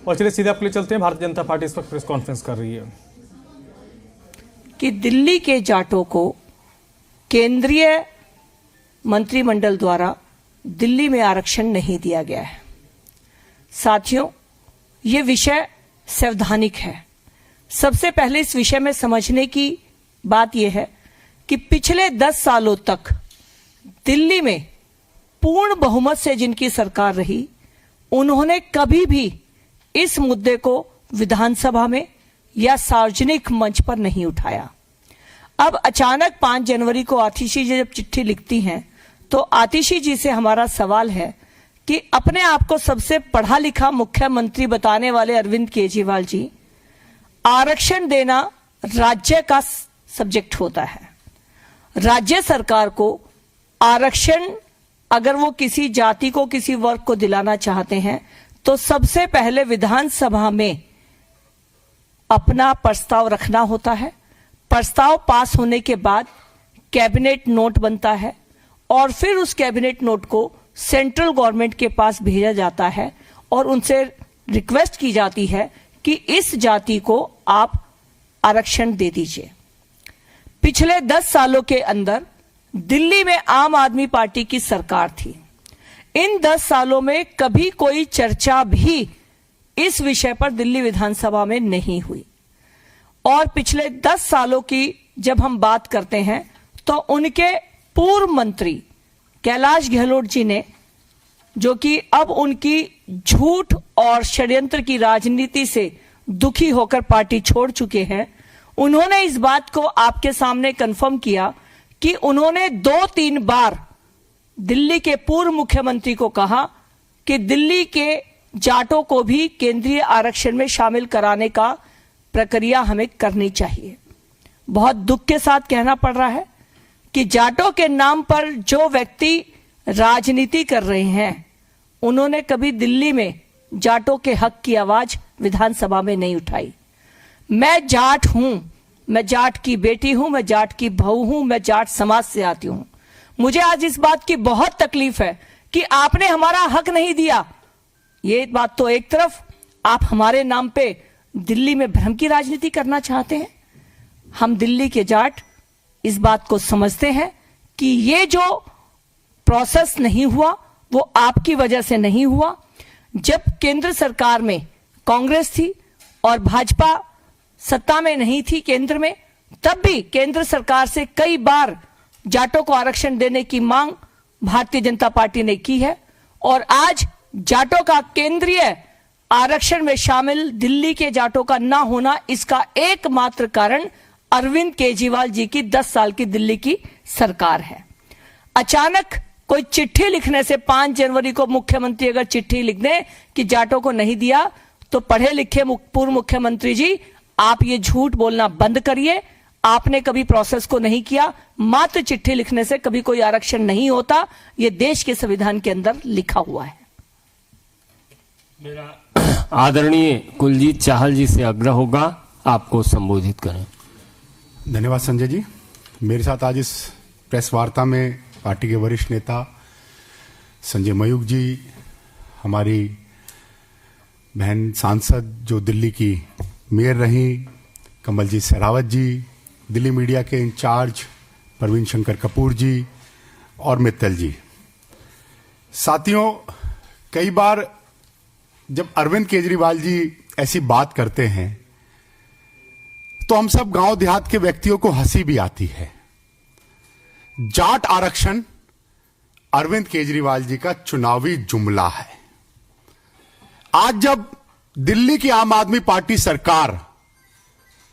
और चलिए सीधे आपके लिए चलते हैं। भारतीय जनता पार्टी इस वक्त प्रेस कॉन्फ्रेंस कर रही है कि दिल्ली के जाटों को केंद्रीय मंत्रिमंडल द्वारा दिल्ली में आरक्षण नहीं दिया गया है। साथियों, ये विषय संवैधानिक है। सबसे पहले इस विषय में समझने की बात यह है कि पिछले 10 सालों तक दिल्ली में पूर्ण बहुमत से जिनकी सरकार रही, उन्होंने कभी भी इस मुद्दे को विधानसभा में या सार्वजनिक मंच पर नहीं उठाया। अब अचानक 5 जनवरी को आतिशी जी जब चिट्ठी लिखती हैं, तो आतिशी जी से हमारा सवाल है कि अपने आप को सबसे पढ़ा लिखा मुख्यमंत्री बताने वाले अरविंद केजरीवाल जी, आरक्षण देना राज्य का सब्जेक्ट होता है। राज्य सरकार को आरक्षण अगर वो किसी जाति को, किसी वर्ग को दिलाना चाहते हैं, तो सबसे पहले विधानसभा में अपना प्रस्ताव रखना होता है। प्रस्ताव पास होने के बाद कैबिनेट नोट बनता है और फिर उस कैबिनेट नोट को सेंट्रल गवर्नमेंट के पास भेजा जाता है और उनसे रिक्वेस्ट की जाती है कि इस जाति को आप आरक्षण दे दीजिए। पिछले 10 सालों के अंदर दिल्ली में आम आदमी पार्टी की सरकार थी। इन 10 सालों में कभी कोई चर्चा भी इस विषय पर दिल्ली विधानसभा में नहीं हुई। और पिछले 10 सालों की जब हम बात करते हैं, तो उनके पूर्व मंत्री कैलाश गहलोत जी ने, जो कि अब उनकी झूठ और षड्यंत्र की राजनीति से दुखी होकर पार्टी छोड़ चुके हैं, उन्होंने इस बात को आपके सामने कंफर्म किया कि उन्होंने 2-3 बार दिल्ली के पूर्व मुख्यमंत्री को कहा कि दिल्ली के जाटों को भी केंद्रीय आरक्षण में शामिल कराने का प्रक्रिया हमें करनी चाहिए। बहुत दुख के साथ कहना पड़ रहा है कि जाटों के नाम पर जो व्यक्ति राजनीति कर रहे हैं, उन्होंने कभी दिल्ली में जाटों के हक की आवाज विधानसभा में नहीं उठाई। मैं जाट हूं, मैं जाट की बेटी हूं, मैं जाट की बहू हूं, मैं जाट समाज से आती हूं। मुझे आज इस बात की बहुत तकलीफ है कि आपने हमारा हक नहीं दिया। ये बात तो एक तरफ, आप हमारे नाम पे दिल्ली में भ्रम की राजनीति करना चाहते हैं। हम दिल्ली के जाट इस बात को समझते हैं कि ये जो प्रोसेस नहीं हुआ वो आपकी वजह से नहीं हुआ। जब केंद्र सरकार में कांग्रेस थी और भाजपा सत्ता में नहीं थी केंद्र में, तब भी केंद्र सरकार से कई बार जाटों को आरक्षण देने की मांग भारतीय जनता पार्टी ने की है। और आज जाटों का केंद्रीय आरक्षण में शामिल दिल्ली के जाटों का ना होना, इसका एकमात्र कारण अरविंद केजरीवाल जी की 10 साल की दिल्ली की सरकार है। अचानक कोई चिट्ठी लिखने से 5 जनवरी को मुख्यमंत्री अगर चिट्ठी लिख दें कि जाटों को नहीं दिया, तो पढ़े लिखे पूर्व मुख्यमंत्री जी, आप ये झूठ बोलना बंद करिए। आपने कभी प्रोसेस को नहीं किया। मात्र चिट्ठी लिखने से कभी कोई आरक्षण नहीं होता। ये देश के संविधान के अंदर लिखा हुआ है। मेरा आदरणीय कुलजीत चाहल जी से आग्रह होगा, आपको संबोधित करें। धन्यवाद संजय जी। मेरे साथ आज इस प्रेस वार्ता में पार्टी के वरिष्ठ नेता संजय मयूख जी, हमारी बहन सांसद जो दिल्ली की मेयर रही कमलजीत शेरावत जी, दिल्ली मीडिया के इंचार्ज प्रवीण शंकर कपूर जी और मित्तल जी। साथियों, कई बार जब अरविंद केजरीवाल जी ऐसी बात करते हैं, तो हम सब गांव देहात के व्यक्तियों को हंसी भी आती है। जाट आरक्षण अरविंद केजरीवाल जी का चुनावी जुमला है। आज जब दिल्ली की आम आदमी पार्टी सरकार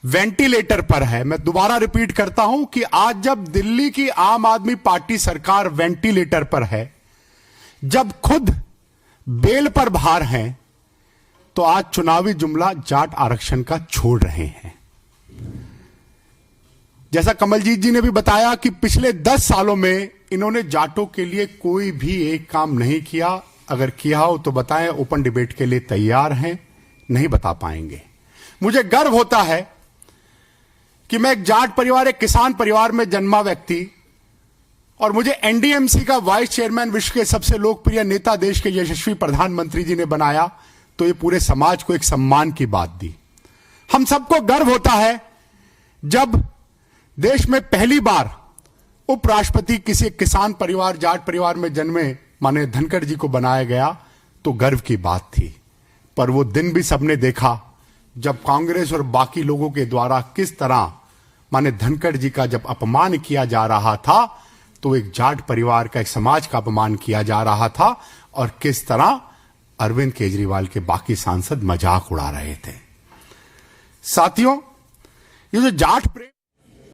वेंटिलेटर पर है, मैं दोबारा रिपीट करता हूं कि आज जब दिल्ली की आम आदमी पार्टी सरकार वेंटिलेटर पर है, जब खुद बेल पर बाहर हैं, तो आज चुनावी जुमला जाट आरक्षण का छोड़ रहे हैं। जैसा कमलजीत जी ने भी बताया कि पिछले 10 सालों में इन्होंने जाटों के लिए कोई भी एक काम नहीं किया। अगर किया हो तो बताएं, ओपन डिबेट के लिए तैयार हैं। नहीं बता पाएंगे। मुझे गर्व होता है कि मैं एक जाट परिवार, एक किसान परिवार में जन्मा व्यक्ति, और मुझे एनडीएमसी का वाइस चेयरमैन, विश्व के सबसे लोकप्रिय नेता, देश के यशस्वी प्रधानमंत्री जी ने बनाया। तो ये पूरे समाज को एक सम्मान की बात दी। हम सबको गर्व होता है जब देश में पहली बार उपराष्ट्रपति किसी किसान परिवार, जाट परिवार में जन्मे माने धनखड़ जी को बनाया गया, तो गर्व की बात थी। पर वो दिन भी सबने देखा जब कांग्रेस और बाकी लोगों के द्वारा किस तरह माने धनखड़ जी का जब अपमान किया जा रहा था, तो एक जाट परिवार का, एक समाज का अपमान किया जा रहा था, और किस तरह अरविंद केजरीवाल के बाकी सांसद मजाक उड़ा रहे थे। साथियों, ये जो जाट प्रेम